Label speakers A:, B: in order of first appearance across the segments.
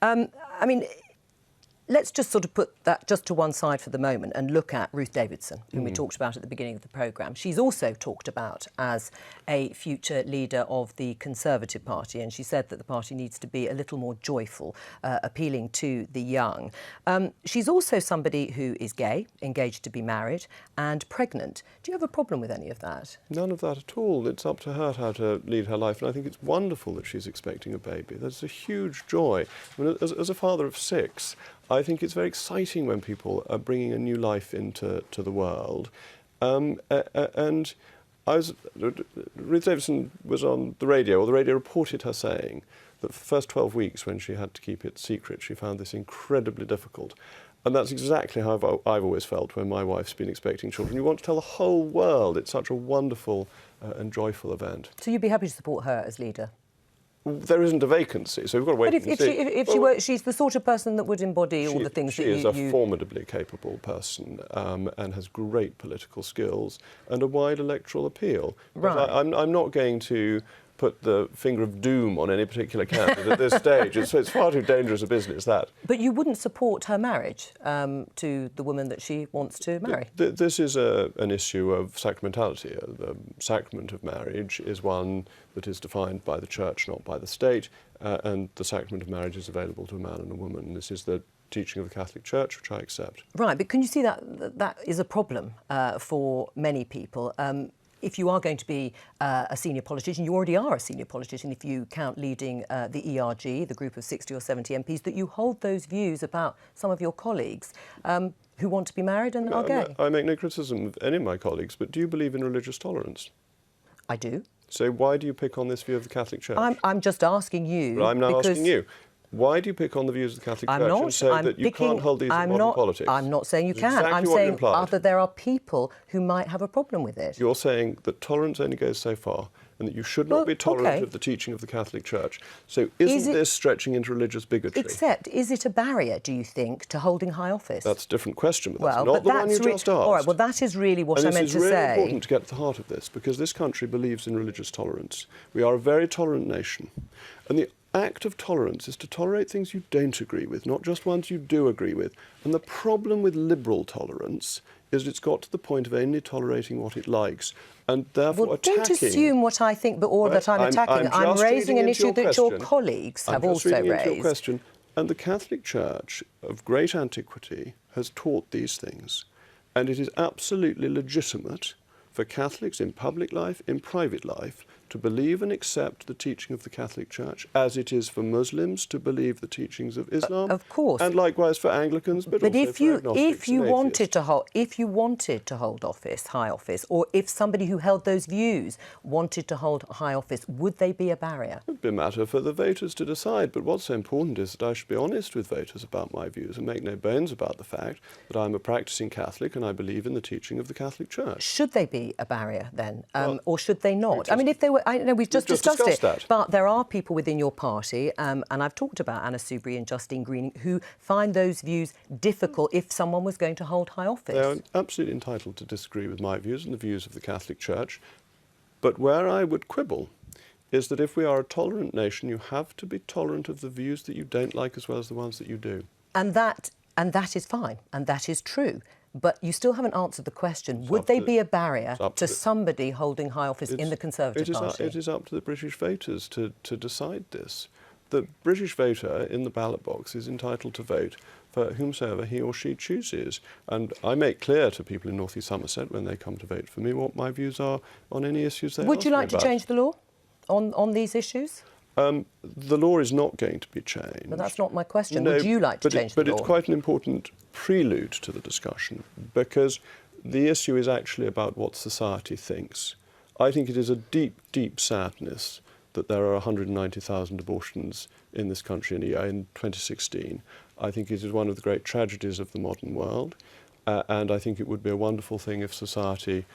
A: I mean, let's just sort of put that just to one side for the moment and look at Ruth Davidson, whom we talked about at the beginning of the programme. She's also talked about as a future leader of the Conservative Party, and she said that the party needs to be a little more joyful, appealing to the young. She's also somebody who is gay, engaged to be married, and pregnant. Do you have a problem with any of that?
B: None of that at all. It's up to her how to lead her life, and I think it's wonderful that she's expecting a baby. There's a huge joy. I mean, as a father of 6, I think it's very exciting when people are bringing a new life into the world. And Ruth Davidson was on the radio, or the radio reported her saying that for the first 12 weeks, when she had to keep it secret, she found this incredibly difficult. And that's exactly how I've always felt when my wife's been expecting children. You want to tell the whole world. It's such a wonderful and joyful event.
A: So you'd be happy to support her as leader?
B: There isn't a vacancy, so we've got to wait and see.
A: If she were, she's the sort of person that would embody all the things that you...
B: She is a formidably capable person and has great political skills and a wide electoral appeal.
A: Right.
B: But I'm not going to put the finger of doom on any particular candidate at this stage. It's far too dangerous a business, that.
A: But you wouldn't support her marriage to the woman that she wants to marry?
B: This is an issue of sacramentality. The sacrament of marriage is one that is defined by the Church, not by the state, and the sacrament of marriage is available to a man and a woman. This is the teaching of the Catholic Church, which I accept. Right,
A: but can you see that that is a problem for many people? If you are going to be a senior politician, you already are a senior politician if you count leading the ERG, the group of 60 or 70 MPs, that you hold those views about some of your colleagues who want to be married and are gay.
B: I make no criticism of any of my colleagues, but do you believe in religious tolerance?
A: I do.
B: So why do you pick on this view of the Catholic Church?
A: I'm just asking you.
B: Well, I'm now asking you. Why do you pick on the views of the Catholic Church and say that you can't hold these in modern politics?
A: I'm not saying you can.
B: Exactly
A: I'm saying that there are people who might have a problem with it.
B: You're saying that tolerance only goes so far and that you should not be tolerant of the teaching of the Catholic Church. So isn't this stretching into religious bigotry?
A: Except, is it a barrier, do you think, to holding high office?
B: That's a different question, but that's not the one you just asked.
A: All right, well, that is really what I meant to say.
B: And it's really important to get to the heart of this, because this country believes in religious tolerance. We are a very tolerant nation. And the act of tolerance is to tolerate things you don't agree with, not just ones you do agree with. And the problem with liberal tolerance is it's got to the point of only tolerating what it likes, and therefore attacking...
A: Don't assume what I think, or that I'm attacking. I'm raising an issue that your colleagues have also raised.
B: I'm just reading into your question. And the Catholic Church of great antiquity has taught these things, and it is absolutely legitimate for Catholics in public life, in private life, to believe and accept the teaching of the Catholic Church, as it is for Muslims to believe the teachings of Islam.
A: Of course.
B: And likewise for Anglicans, but also for agnostics
A: if you wanted to hold office, high office, or if somebody who held those views wanted to hold high office, would they be a barrier?
B: It would be a matter for the voters to decide, but what's so important is that I should be honest with voters about my views and make no bones about the fact that I'm a practising Catholic and I believe in the teaching of the Catholic Church.
A: Should they be a barrier then, or should they not? I mean, if they were, I know we've just discussed it, but there are people within your party, and I've talked about Anna Soubry and Justine Greening, who find those views difficult if someone was going to hold high office.
B: They're absolutely entitled to disagree with my views and the views of the Catholic Church, but where I would quibble is that if we are a tolerant nation, you have to be tolerant of the views that you don't like as well as the ones that you do.
A: And that is fine, and that is true. But you still haven't answered the question. Would they be a barrier to somebody holding high office in the Conservative Party?
B: It is up to the British voters to decide this. The British voter in the ballot box is entitled to vote for whomsoever he or she chooses. And I make clear to people in North East Somerset when they come to vote for me what my views are on any issues they ask me about.
A: Would you like to change the law on these issues?
B: The law is not going to be changed.
A: But that's not my question. No, would you like to change the law?
B: But it's quite an important prelude to the discussion, because the issue is actually about what society thinks. I think it is a deep, deep sadness that there are 190,000 abortions in this country in a year in 2016. I think it is one of the great tragedies of the modern world, and I think it would be a wonderful thing if society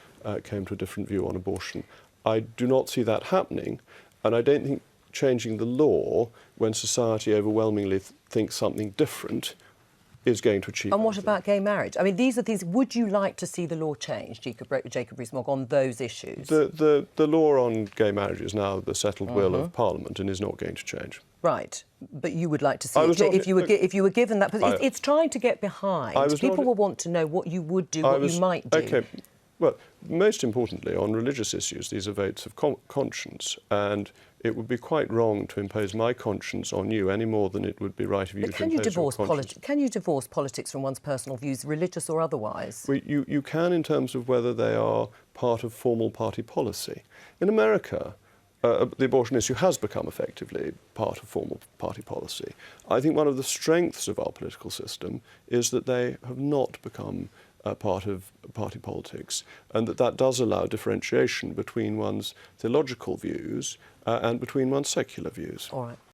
B: came to a different view on abortion. I do not see that happening, and I don't think changing the law when society overwhelmingly thinks something different is going to achieve.
A: And what about gay marriage? I mean, these are things. Would you like to see the law changed, Jacob Rees-Mogg, on those issues?
B: The law on gay marriage is now the settled will of Parliament and is not going to change.
A: Right, but you would like to see
B: I
A: it.
B: was not-
A: If you were given that position, it's trying to get behind.
B: I was
A: People
B: not-
A: will want to know what you would do, what you might do.
B: Okay, well, most importantly, on religious issues, these are votes of conscience, and it would be quite wrong to impose my conscience on you any more than it would be right of you
A: But
B: to
A: can you
B: impose your
A: divorce
B: conscience.
A: Can you divorce politics from one's personal views, religious or otherwise?
B: Well, you can in terms of whether they are part of formal party policy. In America, the abortion issue has become effectively part of formal party policy. I think one of the strengths of our political system is that they have not become part of party politics, and that does allow differentiation between one's theological views and between one's secular views.
A: All right.